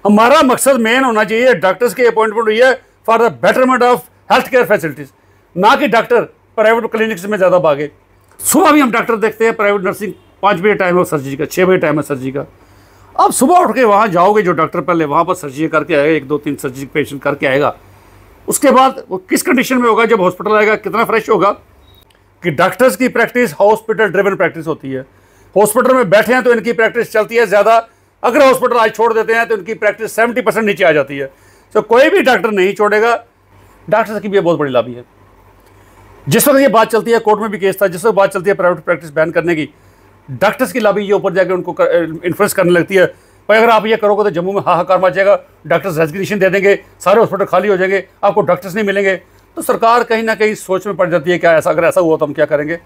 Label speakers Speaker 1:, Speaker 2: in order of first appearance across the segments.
Speaker 1: हमारा मकसद मेन होना चाहिए डॉक्टर्स की अपॉइंटमेंट हुई है for the betterment of health care facilities, ना कि डॉक्टर प्राइवेट क्लिनिक्स में ज़्यादा भागे। सुबह भी हम डॉक्टर देखते हैं प्राइवेट नर्सिंग 5 बजे टाइम है सर्जरी का, 6 बजे टाइम है सर्जरी का। अब सुबह उठ के वहाँ जाओगे, जो डॉक्टर पहले वहाँ पर सर्जरी करके आएगा, 1 2 3 सर्जरी पेशेंट करके आएगा, उसके बाद वो किस कंडीशन में होगा जब हॉस्पिटल आएगा, कितना फ्रेश होगा। कि डॉक्टर्स की प्रैक्टिस हॉस्पिटल ड्रिवन प्रैक्टिस होती है। हॉस्पिटल में बैठे हैं तो इनकी प्रैक्टिस चलती है ज़्यादा, अगर हॉस्पिटल आज छोड़ देते हैं तो इनकी प्रैक्टिस 70% नीचे आ जाती है। तो कोई भी डॉक्टर नहीं छोड़ेगा। डॉक्टर्स की भी बहुत बड़ी लॉबी है। जिस वक्त ये बात चलती है, कोर्ट में भी केस था, जिस वक्त बात चलती है प्राइवेट प्रैक्टिस बैन करने की, डॉक्टर्स की लॉबी ये ऊपर जाकर उनको इन्फ्लुएंस करने लगती है। भाई अगर आप ये करोगे तो जम्मू में हाहाकार मच जाएगा, डॉक्टर्स रेजिग्नेशन दे देंगे, सारे हॉस्पिटल खाली हो जाएंगे, आपको डॉक्टर्स नहीं मिलेंगे। तो सरकार कहीं ना कहीं सोच में पड़ जाती है, क्या ऐसा अगर ऐसा हुआ तो हम क्या करेंगे।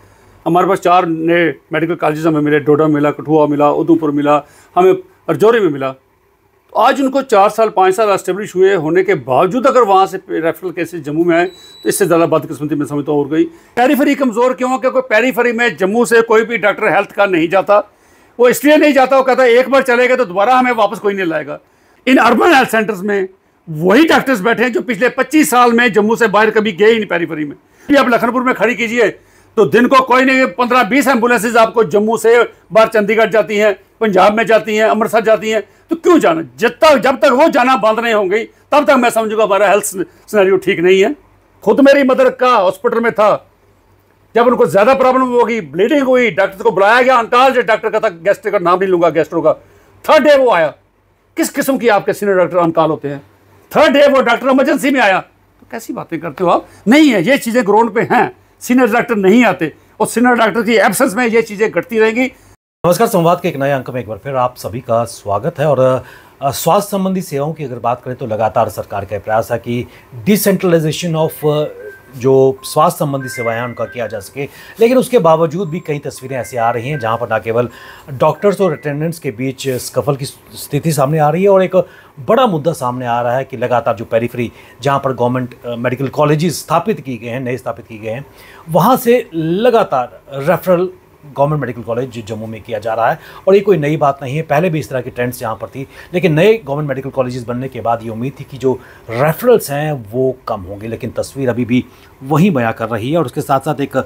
Speaker 1: हमारे पास 4 नए मेडिकल कॉलेज हमें मिले, डोडा मिला, कठुआ मिला, उधमपुर मिला, हमें रजौरी में मिला। तो आज उनको 4 साल 5 साल एस्टेब्लिश हुए होने के बावजूद अगर वहाँ से रेफरल केसेस जम्मू में आए तो इससे ज़्यादा बदकिस्मती में समझता और गई। पेरीफेरी कमज़ोर क्यों? क्योंकि पेरीफेरी में जम्मू से कोई भी डॉक्टर हेल्थ का नहीं जाता। वो इसलिए नहीं जाता, वो कहता है एक बार चले गए तो दोबारा हमें वापस कोई नहीं लाएगा। इन अर्बन हेल्थ सेंटर्स में वही डॉक्टर्स बैठे हैं जो पिछले 25 साल में जम्मू से बाहर कभी गए ही नहीं पेरीफेरी में। आप लखनपुर में खड़ी कीजिए तो दिन को कोई नहीं 15-20 एम्बुलेंसेज आपको जम्मू से बाहर चंडीगढ़ जाती हैं, पंजाब में जाती हैं, अमृतसर जाती हैं। तो क्यों जाना? जब तक वो जाना बंद नहीं होंगी तब तक मैं समझूंगा हमारा हेल्थ सिनेरियो ठीक नहीं है। खुद मेरी मदर का हॉस्पिटल में था, जब उनको ज्यादा प्रॉब्लम होगी, ब्लीडिंग हुई, डॉक्टर को बुलाया गया, अंटाल जो डॉक्टर का था, गैस्ट्रो का नाम नहीं लूंगा, गैस्ट्रो का, 3rd डे वो आया। किस किस्म की आपके सीनियर डॉक्टर अंकाल होते हैं? 3rd डे वो डॉक्टर इमरजेंसी में आया। तो कैसी बातें करते हो आप? नहीं है, ये चीजें ग्राउंड पे हैं, सीनियर डॉक्टर नहीं आते और सीनियर डॉक्टर की एब्सेंस में ये चीजें घटती रहेंगी।
Speaker 2: नमस्कार, संवाद के एक नए अंक में एक बार फिर आप सभी का स्वागत है। और स्वास्थ्य संबंधी सेवाओं की अगर बात करें तो लगातार सरकार का प्रयास है कि डिसेंट्रलाइजेशन ऑफ जो स्वास्थ्य संबंधी सेवाएं हैं उनका किया जा सके, लेकिन उसके बावजूद भी कई तस्वीरें ऐसी आ रही हैं जहां पर न केवल डॉक्टर्स और अटेंडेंट्स के बीच स्कफल की स्थिति सामने आ रही है, और एक बड़ा मुद्दा सामने आ रहा है कि लगातार जो पेरिफेरी जहां पर गवर्नमेंट मेडिकल कॉलेजेस स्थापित किए गए हैं, नए स्थापित किए गए हैं, वहां से लगातार referral government medical college Jammu में किया जा रहा है। और ये कोई नई बात नहीं है, पहले भी इस तरह की ट्रेंड्स यहाँ पर थी, लेकिन नए गवर्नमेंट मेडिकल कॉलेजेस बनने के बाद ये उम्मीद थी कि जो रेफरल्स हैं वो कम होंगे, लेकिन तस्वीर अभी भी वही बयां कर रही है। और उसके साथ साथ एक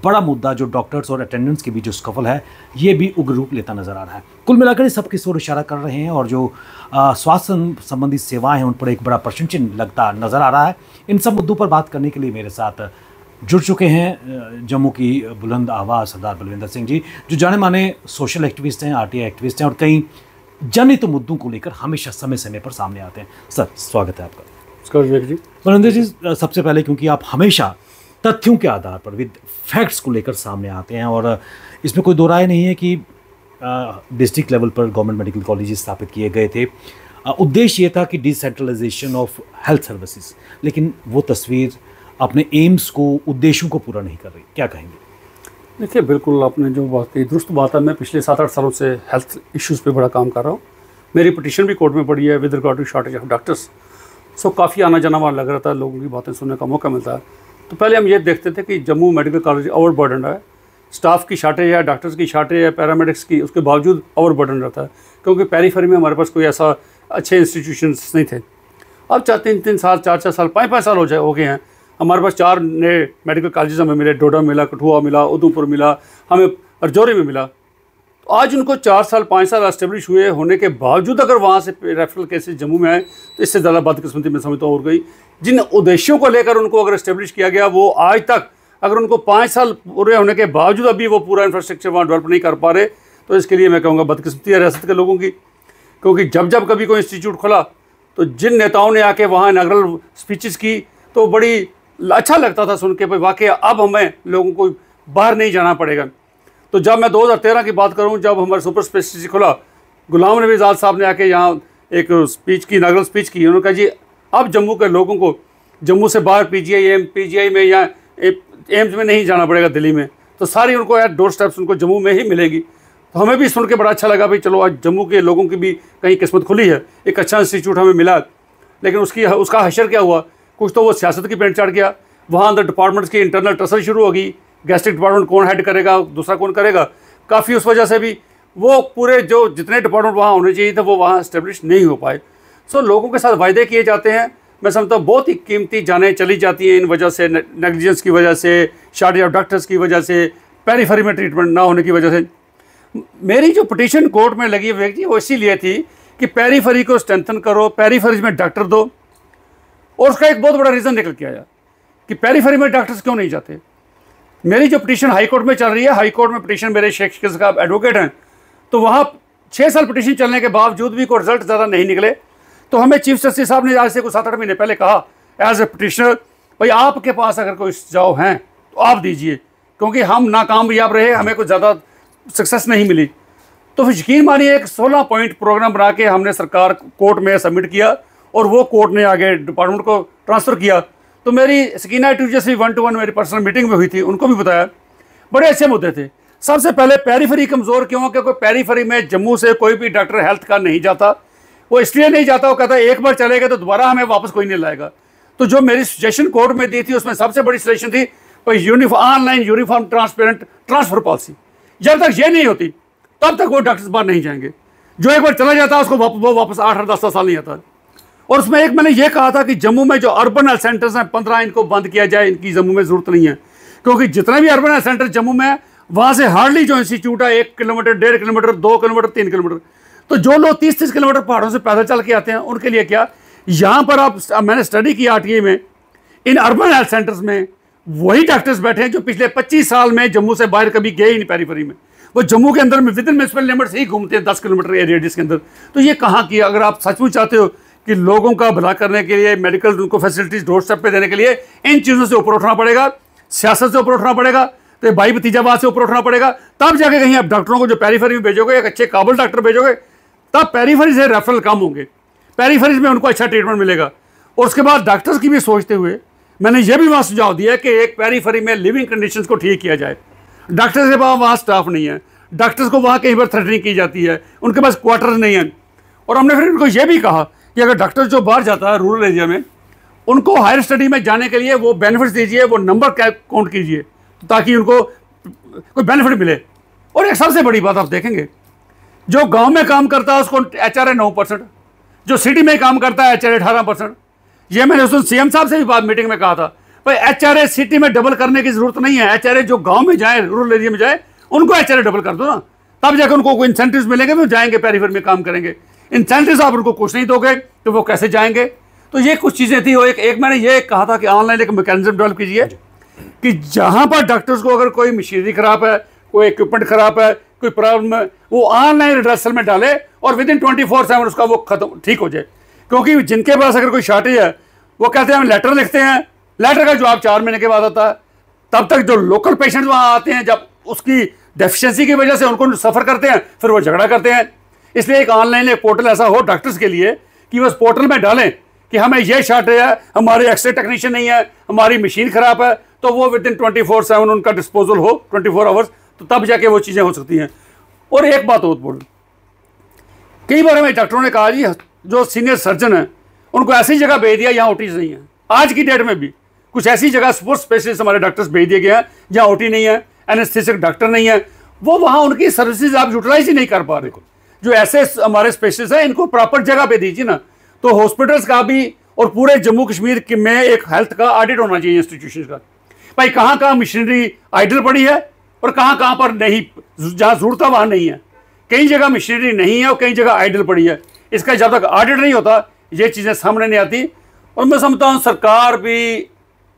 Speaker 2: बड़ा मुद्दा जो डॉक्टर्स और अटेंडेंट्स के बीच जो स्कफल है ये भी उग्र रूप लेता नजर आ रहा है। कुल मिलाकर ये सब किस ओर इशारा कर रहे हैं, और जो स्वास्थ्य संबंधी सेवाएं हैं उन पर एक बड़ा प्रश्न चिन्ह लगता नजर आ रहा है। इन सब मुद्दों पर बात करने के लिए मेरे साथ जुड़ चुके हैं जम्मू की बुलंद आवाज़ सरदार बलविंदर सिंह जी, जो जाने माने सोशल एक्टिविस्ट हैं, आरटीआई एक्टिविस्ट हैं, और कई जनहित मुद्दों को लेकर हमेशा समय समय पर सामने आते हैं। सर, स्वागत है आपका।
Speaker 1: नमस्कार विवेक जी।
Speaker 2: बलविंदर जी, सबसे पहले क्योंकि आप हमेशा तथ्यों के आधार पर विद फैक्ट्स को लेकर सामने आते हैं, और इसमें कोई दो राय नहीं है कि डिस्ट्रिक्ट लेवल पर गवर्नमेंट मेडिकल कॉलेज स्थापित किए गए थे। उद्देश्य ये था कि डिसेंट्रलाइजेशन ऑफ हेल्थ सर्विसेज, लेकिन वो तस्वीर अपने एम्स को, उद्देश्यों को पूरा नहीं कर रही। क्या कहेंगे?
Speaker 1: देखिए, बिल्कुल आपने जो बात कही दुरुस्त बात है। मैं पिछले 7-8 सालों से हेल्थ इश्यूज़ पे बड़ा काम कर रहा हूँ। मेरी पिटीशन भी कोर्ट में पड़ी है with regard to shortage of doctors. So काफ़ी आना जाना वहाँ लग रहा था, लोगों की बातें सुनने का मौका मिलता है। तो पहले हम ये देखते थे कि जम्मू मेडिकल कॉलेज ओवरबर्डन है, स्टाफ की शॉर्टेज है, डॉक्टर्स की शॉर्टेज है, पैरामेडिक्स की, उसके बावजूद ओवरबर्डन रहता है, क्योंकि पेरीफेरी में हमारे पास कोई ऐसा अच्छे इंस्टीट्यूशंस नहीं थे। अब 3-3 साल, 4-4 साल, 5-5 साल हो गए हैं, हमारे पास 4 नए मेडिकल कॉलेज हमें मिले, डोडा मिला, कठुआ मिला, उधमपुर मिला, हमें रजौरी में मिला। तो आज उनको 4 साल 5 साल एस्टेब्लिश हुए होने के बावजूद अगर वहाँ से रेफरल केसेस जम्मू में आए तो इससे ज़्यादा बदकिस्मती में समझता और गई। जिन उद्देश्यों को लेकर उनको अगर एस्टेब्लिश किया गया, वो आज तक अगर उनको 5 साल पूरे होने के बावजूद अभी वो पूरा इंफ्रास्ट्रक्चर वहाँ डेवलप नहीं कर पा रहे, तो इसके लिए मैं कहूँगा बदकिस्मती है रियासत के लोगों की। क्योंकि जब कभी कोई इंस्टीट्यूट खुला तो जिन नेताओं ने आके वहाँ इनॉग्रल स्पीचेस की तो बड़ी अच्छा लगता था सुन के, भाई वाकई अब हमें लोगों को बाहर नहीं जाना पड़ेगा। तो जब मैं 2013 की बात करूं, जब हमारा सुपर स्पेशलिटी खुला, गुलाम नबी आज़ाद साहब ने आके यहाँ एक स्पीच की, इनॉग्रल स्पीच की। उन्होंने कहा जी अब जम्मू के लोगों को जम्मू से बाहर पीजीआई में या एम्स में नहीं जाना पड़ेगा दिल्ली में, तो सारी उनको यार डोर स्टेप्स उनको जम्मू में ही मिलेगी। तो हमें भी सुन के बड़ा अच्छा लगा, भाई चलो आज जम्मू के लोगों की भी कहीं किस्मत खुली है, एक अच्छा इंस्टीट्यूट हमें मिला। लेकिन उसका हशर क्या हुआ? कुछ तो वो सियासत की पेंट चढ़ गया, वहाँ अंदर डिपार्टमेंट्स की इंटरनल टसल शुरू होगी, गैस्ट्रिक डिपार्टमेंट कौन हेड करेगा, दूसरा कौन करेगा। काफ़ी उस वजह से भी वो पूरे जो जितने डिपार्टमेंट वहाँ होने चाहिए थे वो वहाँ इस्टेब्लिश नहीं हो पाए। सो लोगों के साथ वायदे किए जाते हैं, मैं समझता हूँ बहुत ही कीमती जानें चली जाती हैं इन वजह से, नेग्लिजेंस की वजह से, शॉर्टेज ऑफ डॉक्टर्स की वजह से, पेरीफेरी में ट्रीटमेंट ना होने की वजह से। मेरी जो पिटीशन कोर्ट में लगी हुई थी वो इसीलिए थी कि पेरीफेरी को स्ट्रेंथन करो, पेरीफेरी में डॉक्टर दो। और उसका एक बहुत बड़ा रीज़न निकल के आया कि पेरीफेरी में डॉक्टर्स क्यों नहीं जाते। मेरी जो पिटीशन हाई कोर्ट में चल रही है, हाई कोर्ट में पिटीशन मेरे शेख साहब एडवोकेट हैं, तो वहाँ 6 साल पिटीशन चलने के बावजूद भी कोई रिजल्ट ज़्यादा नहीं निकले। तो हमें चीफ जस्टिस साहब ने आज से कुछ 7-8 महीने पहले कहा एज ए पिटिशनर, भाई आपके पास अगर कोई सुझाव हैं तो आप दीजिए, क्योंकि हम नाकामयाब रहे, हमें कुछ ज़्यादा सक्सेस नहीं मिली। तो फिर यकीन मानिए एक 16 पॉइंट प्रोग्राम बना के हमने सरकार कोर्ट में सबमिट किया और वो कोर्ट ने आगे डिपार्टमेंट को ट्रांसफ़र किया। तो मेरी सकीना टीचर से 1-to-1 मेरी पर्सनल मीटिंग में हुई थी, उनको भी बताया बड़े अच्छे मुद्दे थे। सबसे पहले पेरीफेरी कमज़ोर क्यों, क्योंकि पेरीफेरी में जम्मू से कोई भी डॉक्टर हेल्थ का नहीं जाता। वो इसलिए नहीं जाता, वो कहता है एक बार चलेगा तो दोबारा हमें वापस कोई नहीं लाएगा। तो जो मेरी सजेशन कोर्ट में दी थी उसमें सबसे बड़ी सजेशन थी भाई online uniform transparent transfer policy. जब तक ये नहीं होती तब तक वो डॉक्टर्स बाहर नहीं जाएंगे। जो एक बार चला जाता है उसको वो वापस 8-10 साल नहीं आता। और उसमें एक मैंने ये कहा था कि जम्मू में जो अर्बन हेल्थ सेंटर्स हैं 15 इनको बंद किया जाए, इनकी जम्मू में ज़रूरत नहीं है। क्योंकि जितने भी अर्बन हेल्थ सेंटर जम्मू में है वहाँ से हार्डली जो इंस्टीट्यूट है 1 किलोमीटर, 1.5 किलोमीटर, 2 किलोमीटर, 3 किलोमीटर। तो जो लोग 30-30 किलोमीटर पहाड़ों से पैदल चल के आते हैं उनके लिए क्या, यहाँ पर आप मैंने स्टडी किया RTI में, इन अर्बन हेल्थ सेंटर्स में वही डॉक्टर्स बैठे हैं जो पिछले 25 साल में जम्मू से बाहर कभी गए ही नहीं पेरीफेरी में। वो जम्मू के अंदर में विद इन म्यूनिसिपल लिमिट्स ही घूमते हैं 10 किलोमीटर रेडियस के अंदर। तो ये कहाँ की, अगर आप सचमुच चाहते हो कि लोगों का भला करने के लिए, मेडिकल उनको फैसिलिटीज़ डोर स्टेप पे देने के लिए इन चीज़ों से ऊपर उठना पड़ेगा, सियासत से ऊपर उठना पड़ेगा, तो भाई भतीजाबाद से ऊपर उठना पड़ेगा। तब जाके कहीं आप डॉक्टरों को जो पेरीफेरी में भेजोगे, एक अच्छे काबिल डॉक्टर भेजोगे, तब पेरीफेरी से रेफरल कम होंगे, पेरीफेरी में उनको अच्छा ट्रीटमेंट मिलेगा। और उसके बाद डॉक्टर्स की भी सोचते हुए मैंने ये भी वहाँ सुझाव दिया कि एक पेरीफेरी में लिविंग कंडीशंस को ठीक किया जाए। डॉक्टर्स के पास वहाँ स्टाफ नहीं है, डॉक्टर्स को वहाँ कहीं पर थ्रेटनिंग की जाती है, उनके पास क्वार्टर्स नहीं है। और हमने फिर उनको ये भी कहा कि अगर डॉक्टर जो बाहर जाता है रूरल एरिया में, उनको हायर स्टडी में जाने के लिए वो बेनिफिट्स दीजिए, वो नंबर काउंट कीजिए ताकि उनको कोई बेनिफिट मिले। और एक सबसे बड़ी बात आप देखेंगे, जो गांव में काम करता है उसको HRA 9%, जो सिटी में काम करता है HRA 18%। ये मैंने उस CM साहब से भी बात मीटिंग में कहा था, भाई HRA सिटी में डबल करने की जरूरत नहीं है, HRA जो गाँव में जाए, रूरल एरिया में जाए, उनको HRA डबल कर दो ना, तब जाकर उनको इंसेंटिव्स मिलेंगे तो जाएंगे, पेरीफेरी में काम करेंगे। इंसेंटिव्स आप उनको कुछ नहीं दोगे तो वो कैसे जाएंगे। तो ये कुछ चीज़ें थी। और एक मैंने ये कहा था कि ऑनलाइन एक मैकेनिज्म डेवलप कीजिए कि जहाँ पर डॉक्टर्स को अगर कोई मशीनरी खराब है, कोई इक्विपमेंट खराब है, कोई प्रॉब्लम है, वो ऑनलाइन रिडर्सल में डाले और विद इन 24/7 उसका वो खत्म ठीक हो जाए। क्योंकि जिनके पास अगर कोई शॉर्टेज है वो कहते हैं हम लेटर लिखते हैं, लेटर का जवाब 4 महीने के बाद आता है। तब तक जो लोकल पेशेंट वहाँ आते हैं, जब उसकी डेफिशिएंसी की वजह से उनको सफ़र करते हैं, फिर वो झगड़ा करते हैं। इसलिए एक ऑनलाइन एक पोर्टल ऐसा हो डॉक्टर्स के लिए कि वो उस पोर्टल में डालें कि हमें ये शॉर्टेज है, हमारे एक्सरे टेक्नीशियन नहीं है, हमारी मशीन ख़राब है, तो वो विद इन 24/7 उनका डिस्पोजल हो 24 आवर्स, तो तब जाके वो चीज़ें हो सकती हैं। और एक बात और बोल, कई बार हमें डॉक्टरों ने कहा जी जो सीनियर सर्जन है उनको ऐसी जगह भेज दिया यहाँ OTs नहीं है। आज की डेट में भी कुछ ऐसी जगह स्पोर्ट्स स्पेशलिस्ट हमारे डॉक्टर्स भेज दिए गए हैं जहाँ OT नहीं है, एनेस्थेसिक डॉक्टर नहीं है, वो वहाँ उनकी सर्विसेज आप यूटिलाइज ही नहीं कर पा रहे। जो ऐसे हमारे स्पेशलिस्ट हैं इनको प्रॉपर जगह पे दीजिए ना। तो हॉस्पिटल्स का भी और पूरे जम्मू कश्मीर में एक हेल्थ का ऑडिट होना चाहिए इंस्टीट्यूशन का, भाई कहाँ कहाँ मशीनरी आइडल पड़ी है और कहाँ कहाँ पर नहीं, जहाँ जरूरत है वहाँ नहीं है। कई जगह मशीनरी नहीं है और कई जगह आइडल पड़ी है। इसका जब तक ऑडिट नहीं होता ये चीज़ें सामने नहीं आती। और मैं समझता हूँ सरकार भी,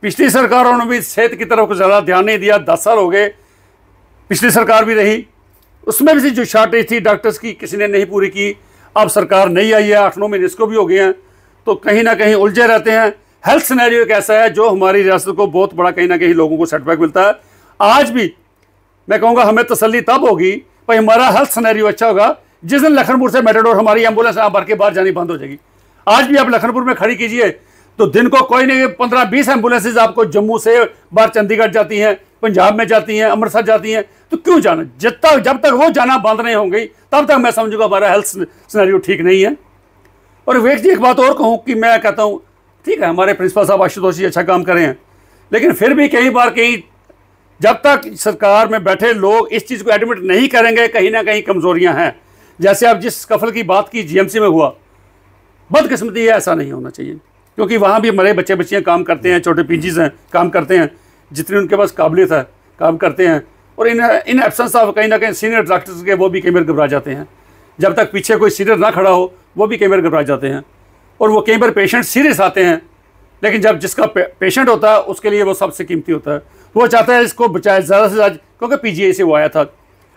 Speaker 1: पिछली सरकारों ने भी सेहत की तरफ ज़्यादा ध्यान नहीं दिया। 10 साल हो गए, पिछली सरकार भी रही, उसमें भी जो शॉर्टेज थी डॉक्टर्स की किसी ने नहीं पूरी की। अब सरकार नहीं आई है, 8-9 महीने इसको भी हो गए हैं, तो कहीं ना कहीं उलझे रहते हैं। हेल्थ सिनेरियो एक ऐसा है जो हमारी रियासत को बहुत बड़ा कहीं ना कहीं लोगों को सेटबैक मिलता है। आज भी मैं कहूँगा हमें तसल्ली तब होगी भाई हमारा हेल्थ सिनेरियो अच्छा होगा जिस दिन लखनपुर से मेटाडोर हमारी एम्बुलेंस भर के बाहर जानी बंद हो जाएगी। आज भी आप लखनपुर में खड़ी कीजिए तो दिन को कोई नहीं 15-20 एम्बुलेंसेज आपको जम्मू से बाहर चंडीगढ़ जाती हैं, पंजाब में जाती हैं, अमृतसर जाती हैं। तो क्यों जाना, जब तक वो जाना बंद नहीं होंगी तब तक मैं समझूंगा हमारा हेल्थ सिनेरियो ठीक नहीं है। और विवेक जी एक बात और कहूँ कि मैं कहता हूँ ठीक है हमारे प्रिंसिपल साहब आशुतोष जी अच्छा काम कर रहे हैं, लेकिन फिर भी कई बार जब तक सरकार में बैठे लोग इस चीज़ को एडमिट नहीं करेंगे कहीं ना कहीं कमज़ोरियां हैं। जैसे आप जिस स्कफल की बात की GMC में हुआ, बदकिस्मती है, ऐसा नहीं होना चाहिए, क्योंकि वहाँ भी हमारे बच्चे बच्चियाँ काम करते हैं, छोटे पीजीज हैं काम करते हैं, जितनी उनके पास काबिलियत है काम करते हैं। और इन एब्सेंस ऑफ कहीं ना कहीं सीनियर डॉक्टर्स के वो भी कई बार घबरा जाते हैं, जब तक पीछे कोई सीनियर ना खड़ा हो वो भी कई बार घबरा जाते हैं। और वो कई बार पेशेंट सीरियस आते हैं, लेकिन जब जिसका पेशेंट होता है उसके लिए वो सबसे कीमती होता है, वो चाहता है इसको बचाए ज़्यादा से ज़्यादा, क्योंकि पीजीआई से वो आया था।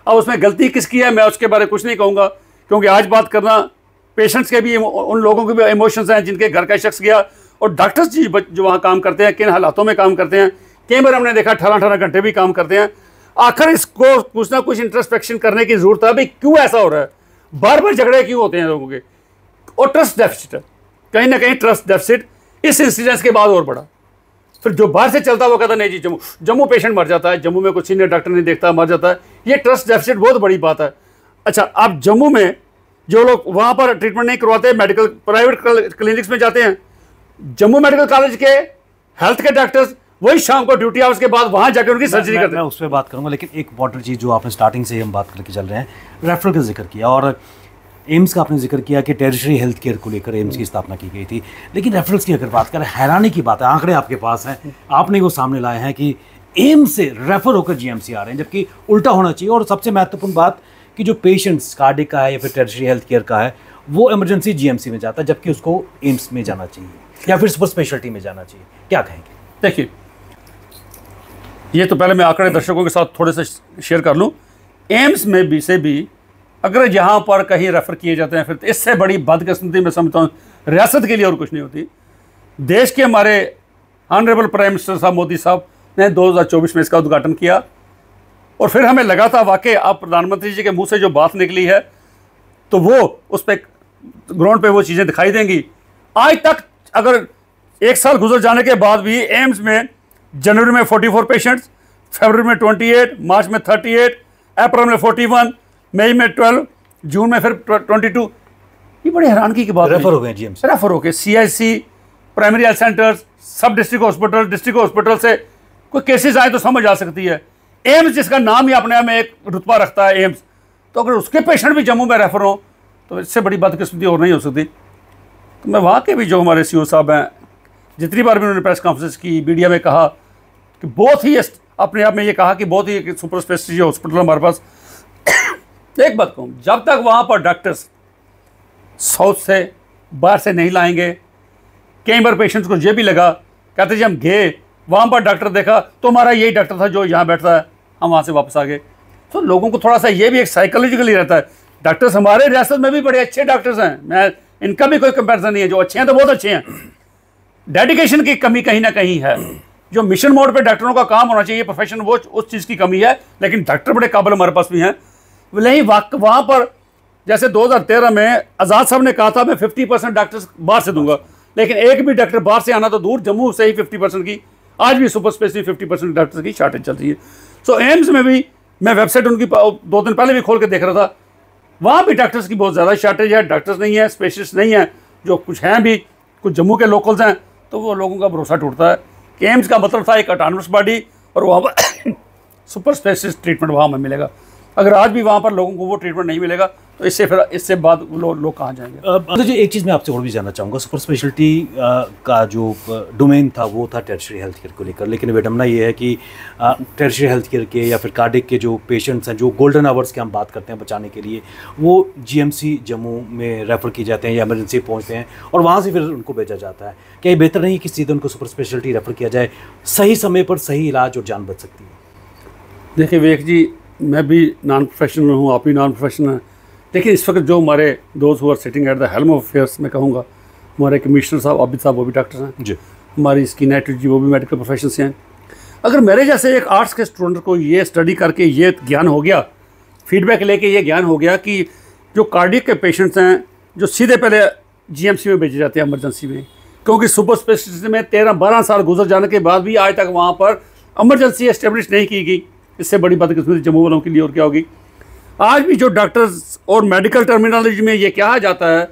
Speaker 1: अब उसमें गलती किसकी है मैं उसके बारे में कुछ नहीं कहूँगा, क्योंकि आज बात करना पेशेंट्स के भी, उन लोगों के भी इमोशंस हैं जिनके घर का शख्स गया, और डॉक्टर्स जी जो वहाँ काम करते हैं किन हालातों में काम करते हैं। कई बार हमने देखा 18-18 घंटे भी काम करते हैं। आखिर इसको कुछ ना कुछ इंट्रोस्पेक्शन करने की जरूरत है, भाई क्यों ऐसा हो रहा है, बार बार झगड़े क्यों होते हैं लोगों के। और ट्रस्ट डेफिसिट है, कहीं ना कहीं ट्रस्ट डेफिसिट इस इंसिडेंस के बाद और बढ़ा। फिर जो बाहर से चलता वो कहता नहीं जी जम्मू पेशेंट मर जाता है, जम्मू में कुछ सीनियर डॉक्टर नहीं देखता, मर जाता है। ये ट्रस्ट डेफिसिट बहुत बड़ी बात है। अच्छा, आप जम्मू में जो लोग वहाँ पर ट्रीटमेंट नहीं करवाते, मेडिकल प्राइवेट क्लिनिक्स में जाते हैं, जम्मू मेडिकल कॉलेज के हेल्थ के डॉक्टर्स वही शाम को ड्यूटी आवर्स के बाद वहाँ जाकर उनकी सर्जरी करते हैं।
Speaker 2: मैं उस पर बात करूँगा, लेकिन एक इंपॉर्टेंट चीज़ जो आपने स्टार्टिंग से ही हम बात करके चल रहे हैं, रेफरल का जिक्र किया और एम्स का आपने जिक्र किया कि टेरिटरी हेल्थ केयर को लेकर एम्स की स्थापना की गई थी। लेकिन रेफरल्स की अगर बात करें, हैरानी की बात है, आंकड़े आपके पास हैं, आपने वो सामने लाए हैं कि एम्स से रेफर होकर जीएमसी आ रहे हैं, जबकि उल्टा होना चाहिए। और सबसे महत्वपूर्ण बात कि जो पेशेंट्स कार्डिक का है या फिर टेरिटरी हेल्थ केयर का है, वो इमरजेंसी जीएमसी में जाता है, जबकि उसको एम्स में जाना चाहिए या फिर सुपर स्पेशलिटी में जाना चाहिए। क्या कहेंगे?
Speaker 1: देखिए, ये तो पहले मैं आंकड़े दर्शकों के साथ थोड़े से शेयर कर लूँ। एम्स में भी से भी अगर यहाँ पर कहीं रेफ़र किए जाते हैं, फिर तो इससे बड़ी बदकिस्मती मैं समझता हूँ रियासत के लिए और कुछ नहीं होती। देश के हमारे ऑनरेबल प्राइम मिनिस्टर साहब मोदी साहब ने 2024 में इसका उद्घाटन किया, और फिर हमें लगा था वाकई अब प्रधानमंत्री जी के मुंह से जो बात निकली है तो वो उस पर ग्राउंड पे वो चीज़ें दिखाई देंगी। आज तक अगर एक साल गुजर जाने के बाद भी एम्स में जनवरी में 44 पेशेंट्स, फरवरी में 28, मार्च में 38, अप्रैल में 41, मई में 12, जून में फिर 22। ये बड़ी हैरानगी की बात है।
Speaker 2: रेफर हो गए जीएमसी,
Speaker 1: रेफर हो गए CIC, प्राइमरी हेल्थ सेंटर्स, सब डिस्ट्रिक्ट हॉस्पिटल, डिस्ट्रिक्ट हॉस्पिटल से कोई केसेस आए तो समझ आ सकती है। एम्स जिसका नाम ही अपने आप में एक रुतबा रखता है एम्स, तो अगर उसके पेशेंट भी जम्मू में रेफर हो तो इससे बड़ी बदकिस्मती और नहीं हो सकती। तो मैं वहाँ के भी जो हमारे CO साहब हैं, जितनी बार भी उन्होंने प्रेस कॉन्फ्रेंस की, मीडिया में कहा कि बहुत ही अपने आप में ये कहा कि बहुत ही सुपर स्पेशलिटी हॉस्पिटल हमारे पास। एक बात कहूँ, जब तक वहाँ पर डॉक्टर्स साउथ से बाहर से नहीं लाएंगे, कई बार पेशेंट्स को ये भी लगा, कहते जी हम गए वहाँ पर डॉक्टर देखा तो हमारा यही डॉक्टर था जो यहाँ बैठता है, हम वहाँ से वापस आ गए। तो लोगों को थोड़ा सा ये भी एक साइकोलॉजिकली रहता है। डॉक्टर्स हमारे रियासत में भी बड़े अच्छे डॉक्टर्स हैं, मैं इनका भी कोई कंपैरिजन नहीं है, जो अच्छे हैं तो बहुत अच्छे हैं। डेडिकेशन की कमी कहीं ना कहीं है, जो मिशन मोड पे डॉक्टरों का काम होना चाहिए प्रोफेशन, वो उस चीज़ की कमी है। लेकिन डॉक्टर बड़े काबिल हमारे पास भी हैं। नहीं वहाँ पर जैसे 2013 में आज़ाद साहब ने कहा था मैं 50% डॉक्टर्स बाहर से दूंगा, लेकिन एक भी डॉक्टर बाहर से आना तो दूर, जम्मू से ही 50% की, आज भी सुपर स्पेशलिटी 50% डॉक्टर्स की शॉर्टेज चल रही है। सो एम्स में भी मैं वेबसाइट उनकी 2 दिन पहले भी खोल के देख रहा था, वहाँ भी डॉक्टर्स की बहुत ज़्यादा शॉर्टेज है, डॉक्टर्स नहीं है, स्पेशलिस्ट नहीं है। जो कुछ हैं भी, कुछ जम्मू के लोकल्स हैं, तो वो लोगों का भरोसा टूटता है कि एम्स का मतलब था एक ऑटोनमस बॉडी और वहाँ पर सुपर स्पेशलिस्ट ट्रीटमेंट वहाँ में मिलेगा। अगर आज भी वहाँ पर लोगों को वो ट्रीटमेंट नहीं मिलेगा तो इससे बाद लोग कहाँ जाएंगे।
Speaker 2: जो एक चीज़ मैं आपसे और भी जानना चाहूँगा, सुपर स्पेशलिटी का जो डोमेन था वो था टेरिटरी हेल्थ केयर को लेकर, लेकिन विडम्बना ये है कि टेरिटरी हेल्थ केयर के या फिर कार्डिक के जो पेशेंट्स हैं, जो गोल्डन आवर्स के हम बात करते हैं बचाने के लिए, वो GMC जम्मू में रेफ़र किए जाते हैं या इमरजेंसी पहुँचते हैं और वहाँ से फिर उनको भेजा जाता है। क्या ये बेहतर नहीं है कि सीधे उनको सुपर स्पेशलिटी रेफ़र किया जाए, सही समय पर सही इलाज और जान बच सकती है?
Speaker 1: देखिए विवेक जी, मैं भी नॉन प्रोफेशनल हूँ, आप भी नॉन प्रोफेशनल हैं, लेकिन इस वक्त जो हमारे those who are sitting at the helm of affairs मैं कहूँगा, हमारे कमिश्नर साहब आबिद साहब वो भी डॉक्टर हैं जी, हमारी स्किन एडिटर जी वो भी मेडिकल प्रोफेशन से हैं। अगर मेरे जैसे एक आर्ट्स के स्टूडेंट को ये स्टडी करके ये ज्ञान हो गया, फीडबैक लेके ये ज्ञान हो गया कि जो कार्डियक के पेशेंट्स हैं जो सीधे पहले GMC में भेजे जाते हैं इमरजेंसी में, क्योंकि सुपर स्पेशलिटी में 13-12 साल गुजर जाने के बाद भी आज तक वहाँ पर इमरजेंसी एस्टेब्लिश नहीं की गई। इससे बड़ी बदकिस्मती जम्मू वालों के लिए और क्या होगी। आज भी जो डॉक्टर्स और मेडिकल टर्मिनोलॉजी में ये कहा जाता है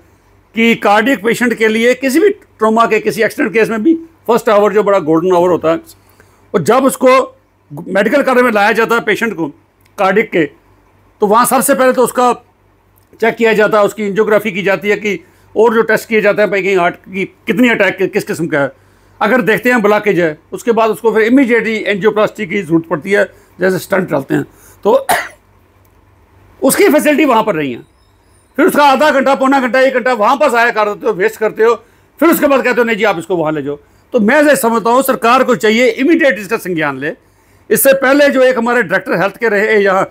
Speaker 1: कि कार्डियक पेशेंट के लिए किसी भी ट्रॉमा के, किसी एक्सीडेंट केस में भी फर्स्ट आवर जो बड़ा गोल्डन आवर होता है, और जब उसको मेडिकल करने में लाया जाता है पेशेंट को कार्डियक के, तो वहाँ सबसे पहले तो उसका चेक किया जाता है, उसकी एंजियोग्राफी की जाती है कि और जो टेस्ट किए जाते हैं भाई कहीं हार्ट की कितनी अटैक किस किस्म का है, अगर देखते हैं ब्लॉकेज है उसके बाद उसको फिर इमीडिएटली एंजियोप्लास्टी की ज़रूरत पड़ती है, जैसे स्टंट डालते हैं, तो उसकी फैसिलिटी वहाँ पर नहीं है। फिर उसका आधा घंटा, पौना घंटा, 1 घंटा वहाँ पर ज़ाया कर देते हो, वेस्ट करते हो, फिर उसके बाद कहते हो नहीं जी आप इसको वहाँ ले जाओ। तो मैं ऐसे समझता हूँ सरकार को चाहिए इमीडिएट इसका संज्ञान ले। इससे पहले जो एक हमारे डायरेक्टर हेल्थ के रहे यहाँ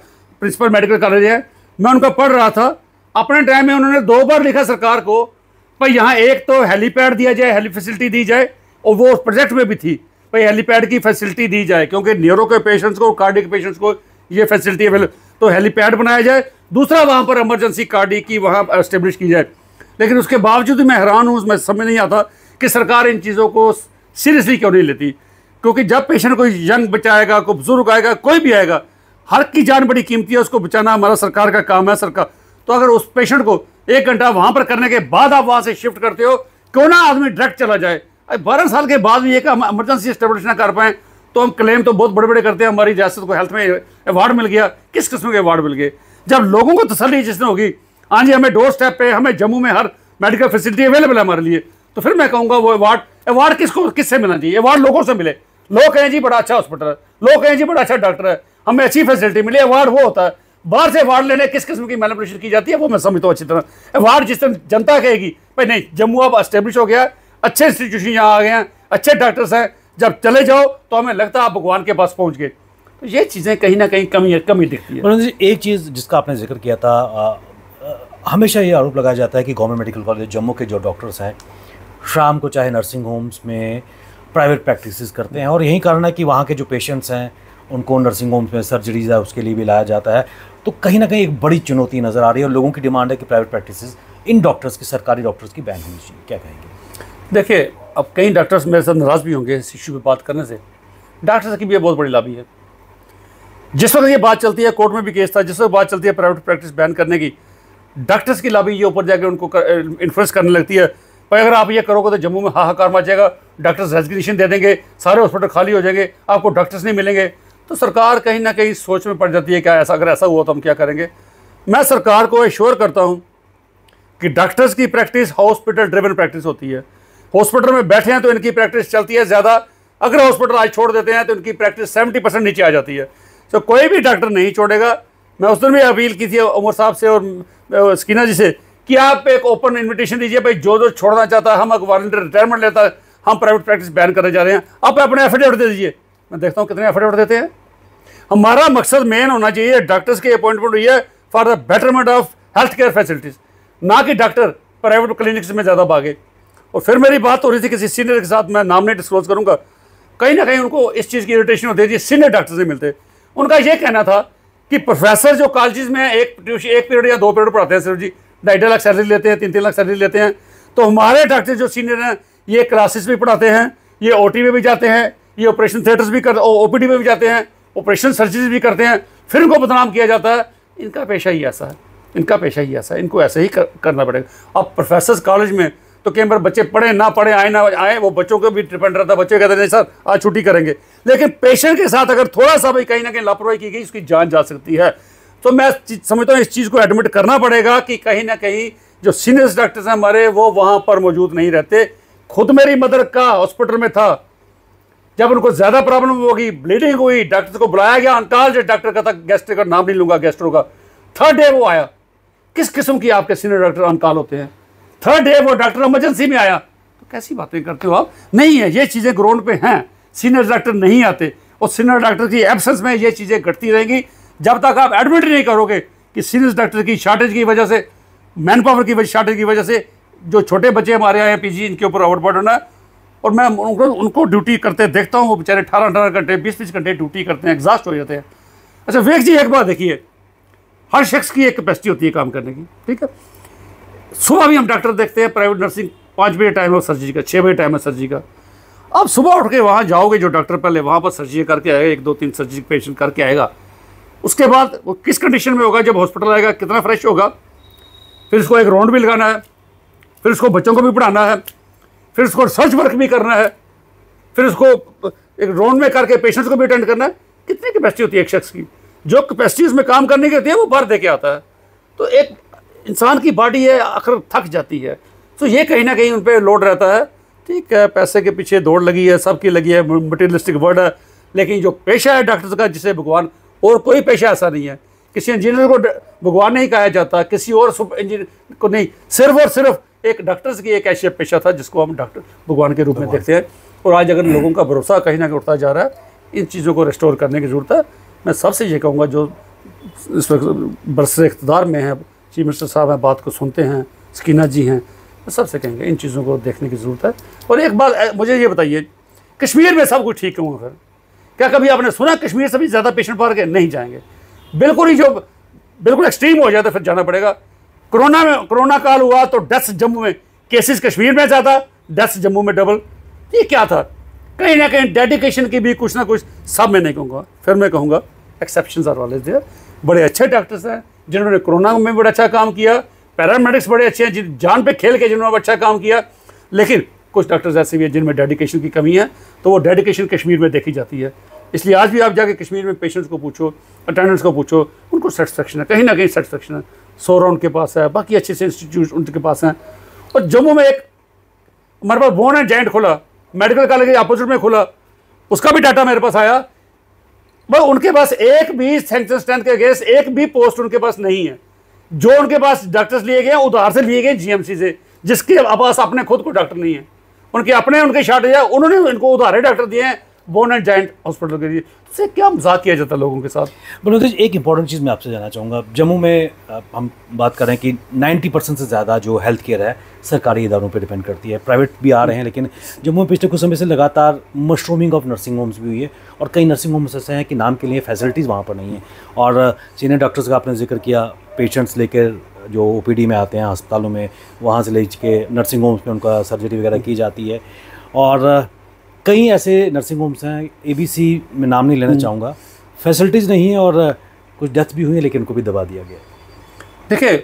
Speaker 1: प्रिंसिपल मेडिकल कॉलेज है, मैं उनका पढ़ रहा था, अपने टाइम में उन्होंने 2 बार लिखा सरकार को भाई यहाँ एक तो हेलीपैड दिया जाए, हेली फैसिलिटी दी जाए, और वो उस प्रोजेक्ट में भी थी भाई हेलीपैड की फैसिलिटी दी जाए, क्योंकि न्यूरो के पेशेंट्स को, कार्डियक पेशेंट्स को ये फैसिलिटी अवेलेबल, तो हेलीपैड बनाया जाए। दूसरा वहाँ पर इमरजेंसी कार्डियक की वहाँ एस्टेब्लिश की जाए। लेकिन उसके बावजूद मैं हैरान हूँ, मैं समझ नहीं आता कि सरकार इन चीज़ों को सीरियसली क्यों नहीं लेती। क्योंकि जब पेशेंट कोई यंग बच्चा आएगा, कोई बुजुर्ग आएगा, कोई भी आएगा, हर की जान बड़ी कीमती है, उसको बचाना हमारा सरकार का काम है। सरकार तो अगर उस पेशेंट को 1 घंटा वहाँ पर करने के बाद आप वहाँ से शिफ्ट करते हो, क्यों ना आदमी डायरेक्ट चला जाए। 12 साल के बाद भी एक हम इमरजेंसी एस्टेब्लिश ना कर पाएँ तो हम क्लेम तो बहुत बड़े बड़े करते हैं, हमारी रियासत को हेल्थ में अवार्ड मिल गया। किस किस्म के अवार्ड मिल गए? जब लोगों को तसल्ली जिसने होगी, हाँ जी हमें डोर स्टेप पे, हमें जम्मू में हर मेडिकल फैसिलिटी अवेलेबल है हमारे लिए, तो फिर मैं कहूँगा वो अवार्ड किससे मिलना चाहिए? अवार्ड लोगों से मिले। लोग कहें जी बड़ा अच्छा हॉस्पिटल है, लोग कहें जी बड़ा अच्छा डॉक्टर है, हमें अच्छी फैसिलिटी मिली। अवार्ड वो होता है, बाहर से अवार्ड लेने किस किस्म की मैनिपुलेशन की जाती है वो मैं समझता हूँ अच्छी तरह। अवार्ड जिस तरह जनता कहेगी भाई नहीं जम्मू अब एस्टेब्लिश हो गया, अच्छे इंस्टीट्यूशन यहाँ आ गए हैं, अच्छे डॉक्टर्स हैं, जब चले जाओ तो हमें लगता है आप भगवान के पास पहुँच गए। तो ये चीज़ें कहीं ना कहीं कमी दिखती है।
Speaker 2: मनोज जी, एक चीज़ जिसका आपने जिक्र किया था, हमेशा ये आरोप लगाया जाता है कि गवर्नमेंट मेडिकल कॉलेज जम्मू के जो डॉक्टर्स हैं शाम को चाहे नर्सिंग होम्स में प्राइवेट प्रैक्टिसेस करते हैं, और यही कारण है कि वहाँ के जो पेशेंट्स हैं उनको नर्सिंग होम्स में सर्जरीज है उसके लिए भी लाया जाता है। तो कहीं ना कहीं एक बड़ी चुनौती नज़र आ रही है और लोगों की डिमांड है कि प्राइवेट प्रैक्टिसेस इन डॉक्टर्स की, सरकारी डॉक्टर्स की बैन होनी चाहिए। क्या कहेंगे?
Speaker 1: देखिए अब कई डॉक्टर्स मेरे साथ नाराज़ भी होंगे इस इशू पे बात करने से। डॉक्टर्स की भी ये बहुत बड़ी लॉबी है। जिस वक्त ये बात चलती है, कोर्ट में भी केस था, जिस वक्त बात चलती है प्राइवेट प्रैक्टिस बैन करने की, डॉक्टर्स की लॉबी ये ऊपर जाके उनको इन्फ्लुएंस करने लगती है। भाई अगर आप ये करोगे तो जम्मू में हाहाकार मच जाएगा, डॉक्टर्स रेजिग्नेशन दे देंगे, सारे हॉस्पिटल खाली हो जाएंगे, आपको डॉक्टर्स नहीं मिलेंगे। तो सरकार कहीं ना कहीं सोच में पड़ जाती है क्या ऐसा, अगर ऐसा हुआ तो हम क्या करेंगे। मैं सरकार को एश्योर करता हूँ कि डॉक्टर्स की प्रैक्टिस हॉस्पिटल ड्रिवन प्रैक्टिस होती है। हॉस्पिटल में बैठे हैं तो इनकी प्रैक्टिस चलती है ज़्यादा, अगर हॉस्पिटल आज छोड़ देते हैं तो इनकी प्रैक्टिस 70% नीचे आ जाती है। तो कोई भी डॉक्टर नहीं छोड़ेगा। मैं उस दिन भी अपील की थी उमर साहब से और स्कीना जी से कि आप एक ओपन इन्विटेशन दीजिए, भाई जो छोड़ना चाहता है, हम एक वॉलंटियर रिटायरमेंट लेता है, हम प्राइवेट प्रैक्टिस बैन करने जा रहे हैं, आप अपने एफिडेविट दे दीजिए। मैं देखता हूँ कितने एफिडेविट देते हैं। हमारा मकसद मेन होना चाहिए डॉक्टर्स की अपॉइंटमेंट हुई है for the betterment of health care facilities, ना कि डॉक्टर प्राइवेट क्लिनिक्स में ज़्यादा भागे। और फिर मेरी बात हो रही थी किसी सीनियर के साथ, मैं नाम नहीं डिस्क्लोज करूँगा, कहीं ना कहीं उनको इस चीज़ की इरिटेशन होती है, सीनियर डॉक्टर्स नहीं मिलते। उनका ये कहना था कि प्रोफेसर जो कॉलेज में एक पीरियड या 2 पीरियड पढ़ाते हैं सर जी, 2.5 लाख सैलरी लेते हैं, 3-3 लाख सैलरी लेते हैं। तो हमारे डॉक्टर जो सीनियर हैं ये क्लासेस भी पढ़ाते हैं, ये ओटी में भी जाते हैं, ये ऑपरेशन थिएटर्स भी ओपीडी में भी जाते हैं, ऑपरेशन सर्जरीज भी करते हैं, फिर इनको बदनाम किया जाता है। इनका पेशा ही ऐसा है, इनका पेशा ही ऐसा है, इनको ऐसे ही करना पड़ेगा। अब प्रोफेसर कॉलेज में तो कई बार बच्चे पढ़े ना पढ़े, आए ना आए, वो बच्चों को भी डिपेंड रहता है। बच्चे कहते हैं नहीं सर आज छुट्टी करेंगे, लेकिन पेशेंट के साथ अगर थोड़ा सा भी कहीं ना कहीं लापरवाही की गई उसकी जान जा सकती है। तो मैं समझता हूँ इस चीज़ को एडमिट करना पड़ेगा कि कहीं ना कहीं जो सीनियर डॉक्टर्स हैं हमारे वो वहाँ पर मौजूद नहीं रहते। खुद मेरी मदर का हॉस्पिटल में था, जब उनको ज़्यादा प्रॉब्लम होगी, ब्लीडिंग हुई, डॉक्टर को बुलाया गया, अंटाल डॉक्टर का था, गैस्ट्रिक का नाम नहीं लूँगा, गैस्ट्रो का, 3rd डे वो आया। किस किस्म की आपके सीनियर डॉक्टर अनकाल होते हैं? 3rd डे वो डॉक्टर इमरजेंसी में आया। तो कैसी बातें करते हो आप? नहीं है, ये चीज़ें ग्राउंड पे हैं, सीनियर डॉक्टर नहीं आते और सीनियर डॉक्टर की एब्सेंस में ये चीज़ें घटती रहेंगी जब तक आप एडमिट नहीं करोगे कि सीनियर डॉक्टर की शार्टेज की वजह से, मैन पावर की शार्टेज की वजह से जो छोटे बच्चे हमारे आए हैं पीजी, इनके ऊपर ओवरबर्डन है। और मैं उनको ड्यूटी करते देखता हूँ, वो बेचारे 18-18 घंटे 20-20 घंटे ड्यूटी करते हैं, एग्जॉस्ट हो जाते हैं। अच्छा विवेक जी एक बात देखिए, हर शख्स की एक कैपेसिटी होती है काम करने की, ठीक है। सुबह भी हम डॉक्टर देखते हैं प्राइवेट नर्सिंग, 5 बजे टाइम है सर्जरी का, 6 बजे टाइम है सर्जरी का। अब सुबह उठ के वहाँ जाओगे, जो डॉक्टर पहले वहाँ पर सर्जरी करके आएगा, 1-2-3 सर्जरी पेशेंट करके आएगा, उसके बाद वो किस कंडीशन में होगा, जब हॉस्पिटल आएगा कितना फ्रेश होगा, फिर उसको एक राउंड भी लगाना है, फिर उसको बच्चों को भी पढ़ाना है, फिर उसको रिसर्च वर्क भी करना है, फिर उसको एक राउंड में करके पेशेंट्स को भी अटेंड करना है। कितनी कैपेसिटी होती है एक शख्स की? जो कैपेसिटी उसमें काम करने की होती है वो बाहर दे के आता है। तो एक इंसान की बॉडी है आखिर थक जाती है। तो ये कहीं ना कहीं उन पर लोड रहता है। ठीक है, पैसे के पीछे दौड़ लगी है, सबकी लगी है, मटेरियलिस्टिक वर्ड है, लेकिन जो पेशा है डॉक्टर्स का, जिसे भगवान, और कोई पेशा ऐसा नहीं है, किसी इंजीनियर को भगवान नहीं कहा जाता, किसी और इंजीनियर को नहीं, सिर्फ और सिर्फ एक डॉक्टर्स की एक ऐसी पेशा था जिसको हम डॉक्टर भगवान के रूप में देखते हैं। और आज अगर लोगों का भरोसा कहीं ना कहीं उठता जा रहा है, इन चीज़ों को रिस्टोर करने की ज़रूरत है। मैं सबसे ये कहूँगा जो इस वक्त बरसर इक़्तिदार में है, चीफ मिनिस्टर साहब हैं, बात को सुनते हैं, स्कीना जी हैं, मैं सबसे कहेंगे इन चीज़ों को देखने की ज़रूरत है। और एक बात मुझे ये बताइए, कश्मीर में सब कुछ ठीक क्यों है? फिर क्या कभी आपने सुना कश्मीर से भी ज़्यादा पेशेंट बाहर के नहीं जाएंगे? बिल्कुल ही जो बिल्कुल एक्सट्रीम हो जाता है फिर जाना पड़ेगा। कोरोना काल हुआ तो डेथ्स जम्मू में, केसेस कश्मीर में ज़्यादा, डेथ्स जम्मू में डबल। ये क्या था? कहीं ना कहीं डेडिकेशन की भी कुछ ना कुछ, सब मैं नहीं कहूँगा, फिर मैं कहूँगा एक्सेप्शंस आर ऑलवेज देयर। बड़े अच्छे डॉक्टर्स हैं जिन्होंने कोरोना में बड़ा अच्छा काम किया, पैरामेडिक्स बड़े अच्छे हैं जिन जान पे खेल के जिन्होंने अच्छा काम किया, लेकिन कुछ डॉक्टर्स ऐसे भी हैं जिनमें डेडिकेशन की कमी है, तो वो डेडिकेशन कश्मीर में देखी जाती है। इसलिए आज भी आप जाके कश्मीर में पेशेंट्स को पूछो, अटेंडेंट्स को पूछो, उनको सेटिस्फेक्शन है, कहीं ना कहीं सेटिस्फेक्शन है। सोरा उनके पास है, बाकी अच्छे से इंस्टीट्यूट उनके पास हैं। और जम्मू में एक हमारे पास बोन एंड जॉइंट खुला, मेडिकल कॉलेज के अपोजिट में खुला, उसका भी डाटा मेरे पास आया। बस उनके पास एक भी सैंक्शन स्ट्रेंथ के अगेंस्ट एक भी पोस्ट उनके पास नहीं है। जो उनके पास डॉक्टर्स लिए गए उधार से लिए गए जीएमसी से, जिसके पास अपने खुद को डॉक्टर नहीं है, उनके अपने उनके शॉर्टेज है, उन्होंने इनको उधारे डॉक्टर दिए हैं बोन एंड जॉइंट हॉस्पिटल के लिए। इससे क्या मजाक किया जाता है लोगों के साथ?
Speaker 2: मनोज जी, एक इंपॉर्टेंट चीज़ मैं आपसे जानना चाहूँगा। जम्मू में हम बात कर रहे हैं कि 90% से ज़्यादा जो हेल्थ केयर है सरकारी इदारों पे डिपेंड करती है, प्राइवेट भी आ रहे हैं, लेकिन जम्मू में पिछले कुछ समय से लगातार मशरूमिंग ऑफ नर्सिंग होम्स भी हुई है, और कई नर्सिंग होम्स ऐसे हैं कि नाम के लिए फैसिलिटीज़ वहाँ पर नहीं है। और सीनियर डॉक्टर्स का आपने जिक्र किया, पेशेंट्स लेकर जो ओपीडी में आते हैं अस्पतालों में, वहाँ से ले के नर्सिंग होम्स में उनका सर्जरी वगैरह की जाती है। और कई ऐसे नर्सिंग होम्स हैं, एबीसी में नाम नहीं लेना चाहूँगा, फैसिलिटीज़ नहीं है और कुछ डेथ भी हुई है, लेकिन उनको भी दबा दिया गया।
Speaker 1: देखिए,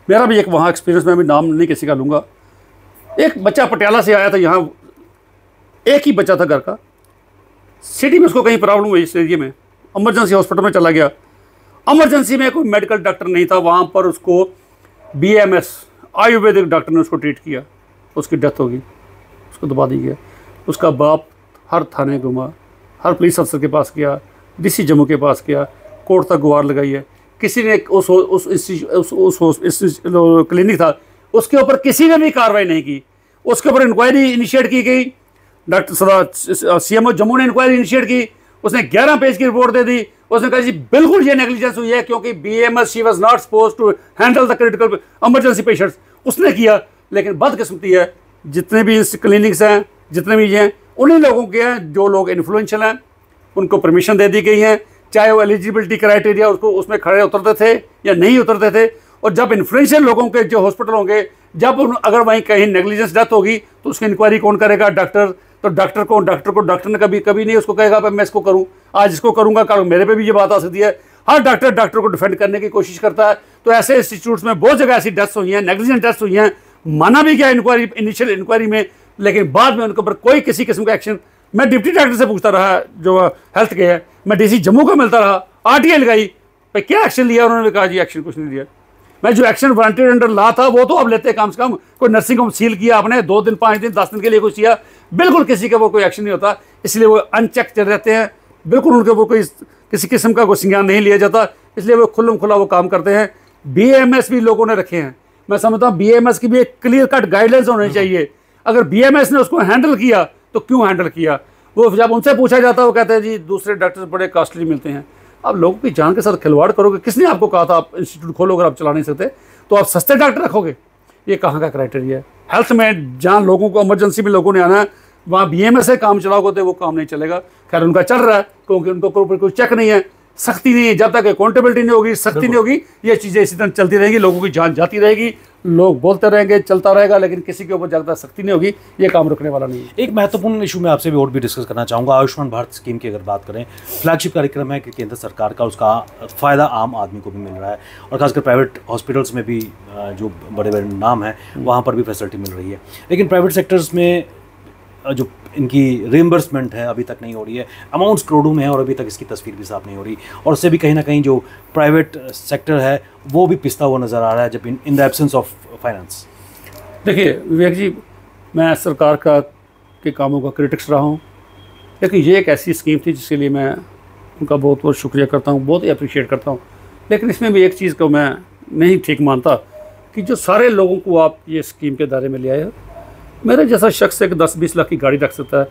Speaker 1: मेरा भी एक वहाँ एक्सपीरियंस, मैं भी नाम नहीं किसी का लूँगा। एक बच्चा पटियाला से आया था यहाँ, एक ही बच्चा था घर का, सिटी में उसको कहीं प्रॉब्लम हुई इस एरिया में, इमरजेंसी हॉस्पिटल में चला गया। इमरजेंसी में कोई मेडिकल डॉक्टर नहीं था, वहाँ पर उसको BAMS आयुर्वेदिक डॉक्टर ने उसको ट्रीट किया, उसकी डेथ होगी, उसको दबा दी गया। उसका बाप हर थाने घुमा, हर पुलिस अफसर के पास गया, DC जम्मू के पास गया, कोर्ट तक गुहार लगाई है। किसी ने उस क्लिनिक था उसके ऊपर किसी ने भी कार्रवाई नहीं की। उसके ऊपर इंक्वायरी इनिशिएट की गई, डॉक्टर CMO जम्मू ने इंक्वायरी इनिशिएट की, उसने 11 पेज की रिपोर्ट दे दी। उसने कहा जी बिल्कुल ये नेग्लिजेंस हुई है, क्योंकि BAMS she was not suppose to handle the critical emergency patients, उसने किया। लेकिन बदकिस्मती है, जितने भी क्लिनिक्स हैं, जितने भी हैं, उन्हीं लोगों के हैं जो लोग इन्फ्लुएंशियल हैं, उनको परमिशन दे दी गई है, चाहे वो एलिजिबिलिटी क्राइटेरिया उसको उसमें खड़े उतरते थे या नहीं उतरते थे। और जब इन्फ्लुएंशियल लोगों के जो हॉस्पिटल होंगे, जब अगर वहीं कहीं नेग्लिजेंस डेथ होगी तो उसकी इंक्वायरी कौन करेगा? डॉक्टर। तो डॉक्टर ने कभी नहीं उसको कहेगा मैं इसको करूं, आज इसको करूंगा, कल मेरे पे भी ये बात आ सकती है। हर डॉक्टर को डिफेंड करने की कोशिश करता है। तो ऐसे इंस्टीट्यूट्स में बहुत जगह ऐसी डेथ्स हुई हैं, नेग्लिजेंट डेथ्स हुई हैं, माना भी गया इंक्वायरी, इनिशियल इंक्वायरी में, लेकिन बाद में उनके ऊपर कोई किसी किस्म का एक्शन। मैं डिप्टी डायरेक्टर से पूछता रहा जो हेल्थ के है, मैं DC जम्मू का मिलता रहा, RTI लगाई, भाई क्या एक्शन लिया? उन्होंने कहा जी एक्शन कुछ नहीं लिया। मैं जो एक्शन वारंटेड अंडर ला था वो तो अब लेते कम से कम। कोई नर्सिंग होम सील किया आपने 2 दिन 5 दिन 10 दिन के लिए कुछ किया, बिल्कुल किसी का वो कोई एक्शन नहीं होता, इसलिए वो अनचेक चल रहते हैं, बिल्कुल उनके ऊपर कोई किसी किस्म का कोई संज्ञान नहीं लिया जाता, इसलिए वो खुल्लम खुला वो काम करते हैं। BAMS भी लोगों ने रखे हैं, मैं समझता हूँ BAMS की भी एक क्लियर कट गाइडलाइंस होनी चाहिए। अगर BAMS ने उसको हैंडल किया तो क्यों हैंडल किया? वो जब उनसे पूछा जाता है वो कहते हैं जी दूसरे डॉक्टर्स बड़े कॉस्टली मिलते हैं। आप लोगों की जान के साथ खिलवाड़ करोगे। किसने आपको कहा था आप इंस्टीट्यूट खोलोगे, आप चला नहीं सकते तो आप सस्ते डॉक्टर रखोगे? ये कहाँ का क्राइटेरिया है? हेल्थ में जहाँ लोगों को इमरजेंसी में लोगों ने आना है, वहाँ BAMS से काम चलाओगे तो वो काम नहीं चलेगा। खैर उनका चल रहा है क्योंकि उनको ऊपर कोई चेक नहीं है, सख्ती नहीं है। जब तक अकाउंटेबिलिटी नहीं होगी, सख्ती नहीं होगी, ये चीज़ें इसी तरह चलती रहेगी, लोगों की जान जाती रहेगी, लोग बोलते रहेंगे, चलता रहेगा, लेकिन किसी के ऊपर ज़्यादा सख्ती नहीं होगी, ये काम रुकने वाला नहीं है।
Speaker 2: एक महत्वपूर्ण इशू मैं आपसे भी और भी डिस्कस करना चाहूँगा। आयुष्मान भारत स्कीम की अगर बात करें, फ्लैगशिप कार्यक्रम है कि केंद्र सरकार का, उसका फ़ायदा आम आदमी को भी मिल रहा है, और खासकर प्राइवेट हॉस्पिटल्स में भी जो बड़े बड़े नाम हैं वहाँ पर भी फैसिलिटी मिल रही है। लेकिन प्राइवेट सेक्टर्स में जो इनकी रिइंबर्समेंट है अभी तक नहीं हो रही है, अमाउंट्स करोड़ों में है और अभी तक इसकी तस्वीर भी साफ नहीं हो रही, और उससे भी कहीं ना कहीं जो प्राइवेट सेक्टर है वो भी पिसता हुआ नज़र आ रहा है जब in the absence of finance.
Speaker 1: देखिए विवेक जी, मैं सरकार के कामों का क्रिटिक्स रहा हूँ, लेकिन ये एक ऐसी स्कीम थी जिसके लिए मैं उनका बहुत बहुत शुक्रिया करता हूँ, बहुत ही अप्रिशिएट करता हूँ। लेकिन इसमें भी एक चीज़ को मैं नहीं ठीक मानता कि जो सारे लोगों को आप ये स्कीम के दायरे में ले आए हो। मेरे जैसा शख्स एक 10-20 लाख की गाड़ी रख सकता है,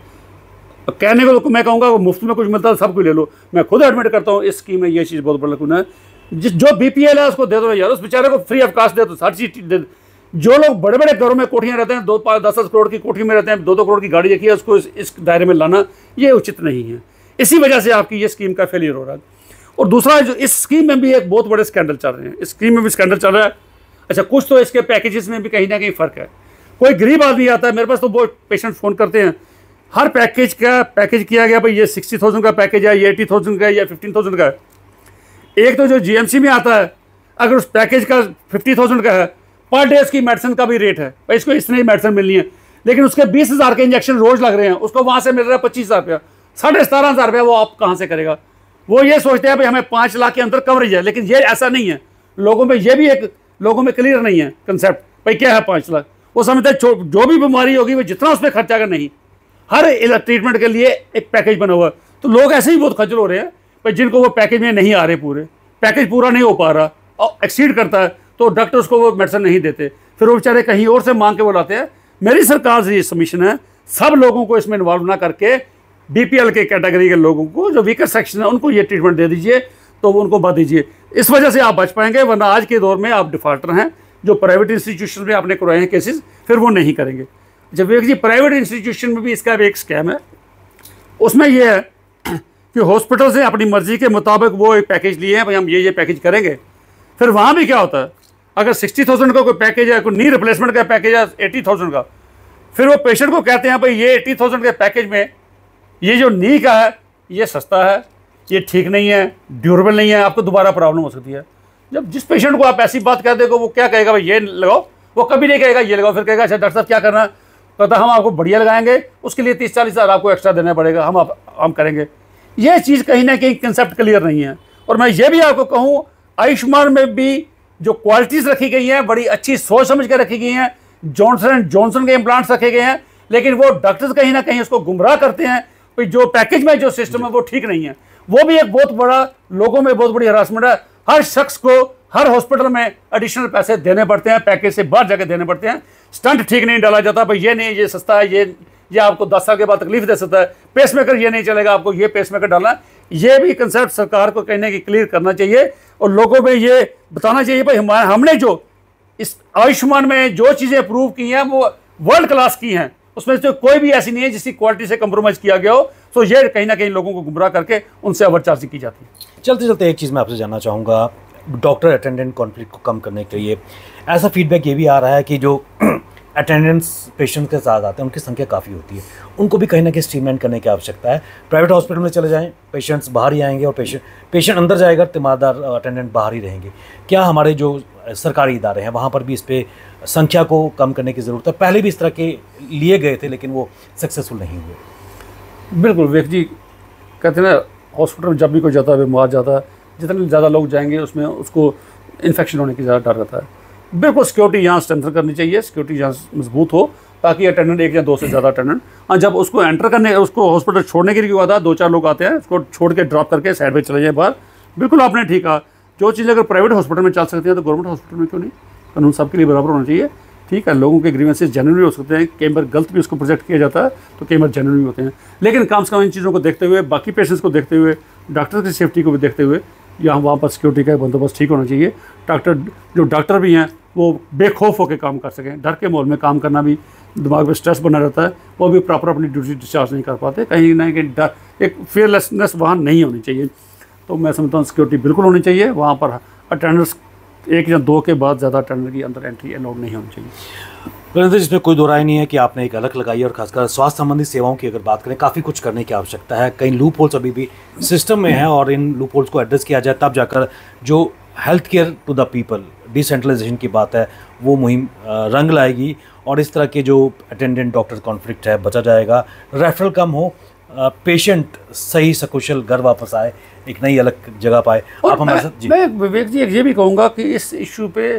Speaker 1: कहने को तो मैं कहूँगा वो मुफ्त में कुछ मिलता है सब कुछ ले लो। मैं खुद एडमिट करता हूँ इस स्कीम में ये चीज़ बहुत बड़ा गुनाह है। जो BPL है उसको दे दो यार, उस बेचारे को फ्री ऑफ कास्ट दे दो, हर चीज़ दे दो। जो लोग बड़े बड़े घरों में कोठियाँ रहते हैं, 2-5-10 करोड़ की कोठी में रहते हैं, 2-2 करोड़ की गाड़ी देखी है, उसको इस दायरे में लाना ये उचित नहीं है। इसी वजह से आपकी ये स्कीम का फेलियर हो रहा है। और दूसरा जो इस स्कीम में भी एक बहुत बड़े स्कैंडल चल रहे हैं, इस स्कीम में भी स्कैंडल चल रहा है। अच्छा, कुछ तो इसके पैकेजेस में भी कहीं ना कहीं फ़र्क है। कोई गरीब आदमी आता है मेरे पास, तो वो पेशेंट फ़ोन करते हैं, हर पैकेज का पैकेज किया गया, भाई ये 60,000 का पैकेज है, ये 80,000 का है, या 15,000 का है। एक तो जो GMC में आता है, अगर उस पैकेज का 50,000 का है, पर डे उसकी मेडिसिन का भी रेट है, भाई इसको इतनी मेडिसिन मिलनी है, लेकिन उसके 20,000 के इंजेक्शन रोज लग रहे हैं, उसको वहाँ से मिल रहा है 25,000 रुपया, 17,500 रुपया वो आप कहाँ से करेगा। वो ये सोचते हैं भाई हमें 5 लाख के अंदर कवरेज है, लेकिन ये ऐसा नहीं है। लोगों में ये भी एक क्लियर नहीं है कंसेप्ट, भाई क्या है 5 लाख। वो समझते हैं जो भी बीमारी होगी वो जितना उस पर खर्चा कर, नहीं, हर ट्रीटमेंट के लिए एक पैकेज बना हुआ है। तो लोग ऐसे ही बहुत खज्जल हो रहे हैं भाई, जिनको वो पैकेज में नहीं आ रहे, पैकेज पूरा नहीं हो पा रहा और एक्सीड करता है, तो डॉक्टर उसको वो मेडिसिन नहीं देते, फिर वो बेचारे कहीं और से मांग के वो लाते हैं। मेरी सरकार से ये सबमिशन है, सब लोगों को इसमें इन्वॉल्व ना करके BPL के कैटेगरी के लोगों को, जो वीकर सेक्शन है, उनको ये ट्रीटमेंट दे दीजिए, तो वो उनको बता दीजिए। इस वजह से आप बच पाएंगे, वरना आज के दौर में आप डिफॉल्टर हैं। जो प्राइवेट इंस्टीट्यूशन में आपने करवाए हैं केसेस, फिर वो नहीं करेंगे। जब एक जी प्राइवेट इंस्टीट्यूशन में भी इसका एक स्कैम है। उसमें यह है कि हॉस्पिटल से अपनी मर्जी के मुताबिक वो एक पैकेज लिए हैं, भाई हम ये पैकेज करेंगे। फिर वहाँ भी क्या होता है, अगर 60,000 का कोई पैकेज है, कोई नी रिप्लेसमेंट का पैकेज है 80,000 का, फिर वो पेशेंट को कहते हैं भाई ये 80,000 के पैकेज में ये जो नी का है ये सस्ता है, ये ठीक नहीं है, ड्यूरेबल नहीं है, आपको दोबारा प्रॉब्लम हो सकती है। जब जिस पेशेंट को आप ऐसी बात कहते हो, वो क्या कहेगा भाई ये लगाओ, वो कभी नहीं कहेगा ये लगाओ, फिर कहेगा अच्छा डॉक्टर साहब क्या करना, कहता हम आपको बढ़िया लगाएंगे, उसके लिए 30-40 हज़ार आपको एक्स्ट्रा देना पड़ेगा, हम करेंगे। ये चीज़ कहीं ना कहीं कंसेप्ट क्लियर नहीं है। और मैं ये भी आपको कहूँ, आयुष्मान में भी जो क्वालिटीज़ रखी गई हैं बड़ी अच्छी सोच समझ के रखी गई हैं, जॉनसन के इम्प्लांट्स रखे गए हैं, लेकिन वो डॉक्टर्स कहीं ना कहीं उसको गुमराह करते हैं, भाई जो पैकेज में जो सिस्टम है वो ठीक नहीं है। वो भी एक बहुत बड़ा, लोगों में बहुत बड़ी हरासमेंट है। हर शख्स को हर हॉस्पिटल में एडिशनल पैसे देने पड़ते हैं, पैकेज से बाहर जाके देने पड़ते हैं। स्टंट ठीक नहीं डाला जाता, भाई ये नहीं, ये सस्ता है, ये आपको 10 साल के बाद तकलीफ दे सकता है, पेसमेकर ये नहीं चलेगा, आपको ये पेसमेकर डालना है। ये भी कंसेप्ट सरकार को कहने की क्लियर करना चाहिए और लोगों में ये बताना चाहिए भाई हमने जो इस आयुष्मान में जो चीज़ें अप्रूव की हैं वो वर्ल्ड क्लास की हैं, उसमें से कोई भी ऐसी नहीं है जिसकी क्वालिटी से कंप्रोमाइज़ किया गया हो। तो ये कहीं ना कहीं लोगों को गुमराह करके उनसे ओवरचार्जिंग की जाती है।
Speaker 2: चलते चलते एक चीज़ मैं आपसे जानना चाहूँगा, डॉक्टर अटेंडेंट कॉन्फ्लिक्ट को कम करने के लिए ऐसा फीडबैक ये भी आ रहा है कि जो अटेंडेंट्स पेशेंट के साथ आते हैं उनकी संख्या काफ़ी होती है, उनको भी कहीं ना कहीं स्ट्रीमलाइन करने की आवश्यकता है। प्राइवेट हॉस्पिटल में चले जाएं, पेशेंट्स बाहर ही आएंगे और पेशेंट अंदर जाएगा, तीमारदार अटेंडेंट बाहर ही रहेंगे। क्या हमारे जो सरकारी इदारे हैं वहाँ पर भी इस पर संख्या को कम करने की ज़रूरत है? पहले भी इस तरह के लिए गए थे लेकिन वो सक्सेसफुल नहीं हुए।
Speaker 1: बिल्कुल विवेक जी, कहते हैं ना हॉस्पिटल में जब भी कोई जाता है बीमार जाता है, जितने ज़्यादा लोग जाएंगे उसमें उसको इन्फेक्शन होने की ज़्यादा डर रहता है। बिल्कुल सिक्योरिटी यहाँ स्ट्रेंथन करनी चाहिए, सिक्योरिटी यहाँ मजबूत हो, ताकि अटेंडेंट एक या दो से ज़्यादा अटेंडेंट, हाँ जब उसको एंटर करने, उसको हॉस्पिटल छोड़ने के लिए आता है 2-4 लोग आते हैं, उसको छोड़ के ड्रॉप करके साइड पे चले जाए बाहर। बिल्कुल आपने ठीक कहा, जो चीज़ अगर प्राइवेट हॉस्पिटल में चल सकती है तो गवर्नमेंट हॉस्पिटल में क्यों नहीं? कानून सबके लिए बराबर होना चाहिए। ठीक है, लोगों के ग्रीवेंसेस जेन्युइन भी हो सकते हैं, कई बार गलत भी उसको प्रोजेक्ट किया जाता है तो कई बार जेन्युइन भी होते हैं, लेकिन कम से कम इन चीज़ों को देखते हुए, बाकी पेशेंट्स को देखते हुए, डॉक्टर की सेफ्टी को भी देखते हुए यहाँ वहाँ पर सिक्योरिटी का बंदोबस्त ठीक होना चाहिए। जो डॉक्टर भी हैं वो बेखौफ होकर काम कर सकें। डर के माहौल में काम करना भी दिमाग में स्ट्रेस बना रहता है, वो भी प्रॉपर अपनी ड्यूटी डिस्चार्ज नहीं कर पाते, कहीं ना कहीं डर, एक फियरलेसनेस वहाँ नहीं होनी चाहिए। तो मैं समझता हूँ सिक्योरिटी बिल्कुल होनी चाहिए वहाँ पर। अटेंडेंस 1 या 2 के बाद ज़्यादा अटेंडर की अंदर एंट्री अलाउड नहीं होनी चाहिए।
Speaker 2: परंतु इसमें कोई दो राय नहीं है कि आपने एक अलग लगाई है, और खासकर स्वास्थ्य संबंधी सेवाओं की अगर बात करें, काफ़ी कुछ करने की आवश्यकता है। कई लूप होल्स अभी भी सिस्टम में हैं और इन लूप होल्स को एड्रेस किया जाए तब जाकर जो health care to the people decentralisation की बात है वो मुहिम रंग लाएगी और इस तरह के जो अटेंडेंट डॉक्टर कॉन्फ्लिक्ट है बचा जाएगा, रेफरल कम हो, पेशेंट सही सकुशल घर वापस आए, एक नई अलग जगह पाए। आप हमारे साथ जी।
Speaker 1: मैं विवेक जी ये भी कहूँगा कि इस इशू पे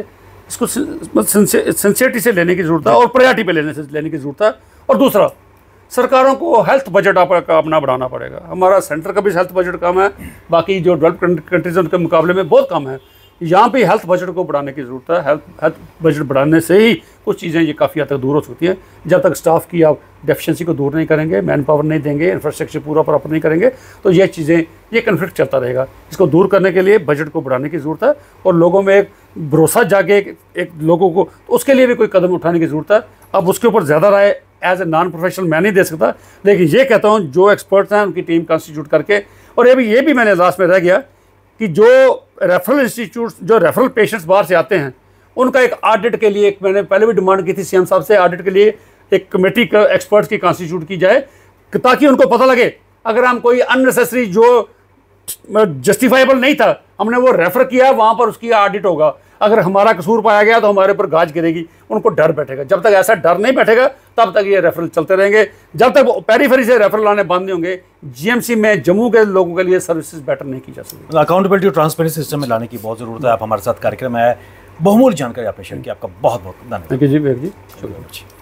Speaker 1: इसको सिंसियरिटी से लेने की ज़रूरत है और प्रायोरिटी पे लेने की ज़रूरत है। और दूसरा, सरकारों को हेल्थ बजट अपना बढ़ाना पड़ेगा। हमारा सेंटर का भी हेल्थ बजट कम है, बाकी जो डेवलप कंट्रीज के मुकाबले में बहुत कम है। यहाँ पे हेल्थ बजट को बढ़ाने की ज़रूरत है। हेल्थ बजट बढ़ाने से ही कुछ चीज़ें ये काफ़ी हद तक दूर हो सकती हैं। जब तक स्टाफ की आप डेफिशिएंसी को दूर नहीं करेंगे, मैन पावर नहीं देंगे, इंफ्रास्ट्रक्चर पूरा प्रॉपर नहीं करेंगे, तो ये चीज़ें, ये कन्फ्लिक्ट चलता रहेगा। इसको दूर करने के लिए बजट को बढ़ाने की ज़रूरत है और लोगों में एक भरोसा जागे, एक लोगों को, तो उसके लिए भी कोई कदम उठाने की ज़रूरत है। अब उसके ऊपर ज़्यादा राय एज ए नॉन प्रोफेशनल मैं नहीं दे सकता, लेकिन ये कहता हूँ जो एक्सपर्ट्स हैं उनकी टीम कॉन्स्टिट्यूट करके, और ये भी मैंने लास्ट में रह गया कि जो रेफरल इंस्टीट्यूट, जो रेफरल पेशेंट्स बाहर से आते हैं, उनका एक ऑडिट के लिए, एक मैंने पहले भी डिमांड की थी सीएम साहब से, ऑडिट के लिए एक कमेटी का एक्सपर्ट्स की कॉन्स्टिट्यूट की जाए, ताकि उनको पता लगे अगर हम कोई अननेसेसरी जो जस्टिफाइबल नहीं था, हमने वो रेफर किया, वहाँ पर उसकी ऑडिट होगा। अगर हमारा कसूर पाया गया तो हमारे ऊपर गाज गिरेगी, उनको डर बैठेगा। जब तक ऐसा डर नहीं बैठेगा तब तक ये रेफरल चलते रहेंगे। जब तक पेरीफेरी से रेफरल आने बंद नहीं होंगे, जीएमसी में जम्मू के लोगों के लिए सर्विसेज बेटर नहीं की जा सकती।
Speaker 2: अकाउंटेबिलिटी और ट्रांसपेरेंसी सिस्टम में लाने की बहुत ज़रूरत है। आप हमारे साथ कार्यक्रम में आए, बहुमूल्य जानकारी आपने शेयर की, आपका बहुत बहुत धन्यवाद।
Speaker 1: थैंक यू जी, विवेक जी, शुक्रिया।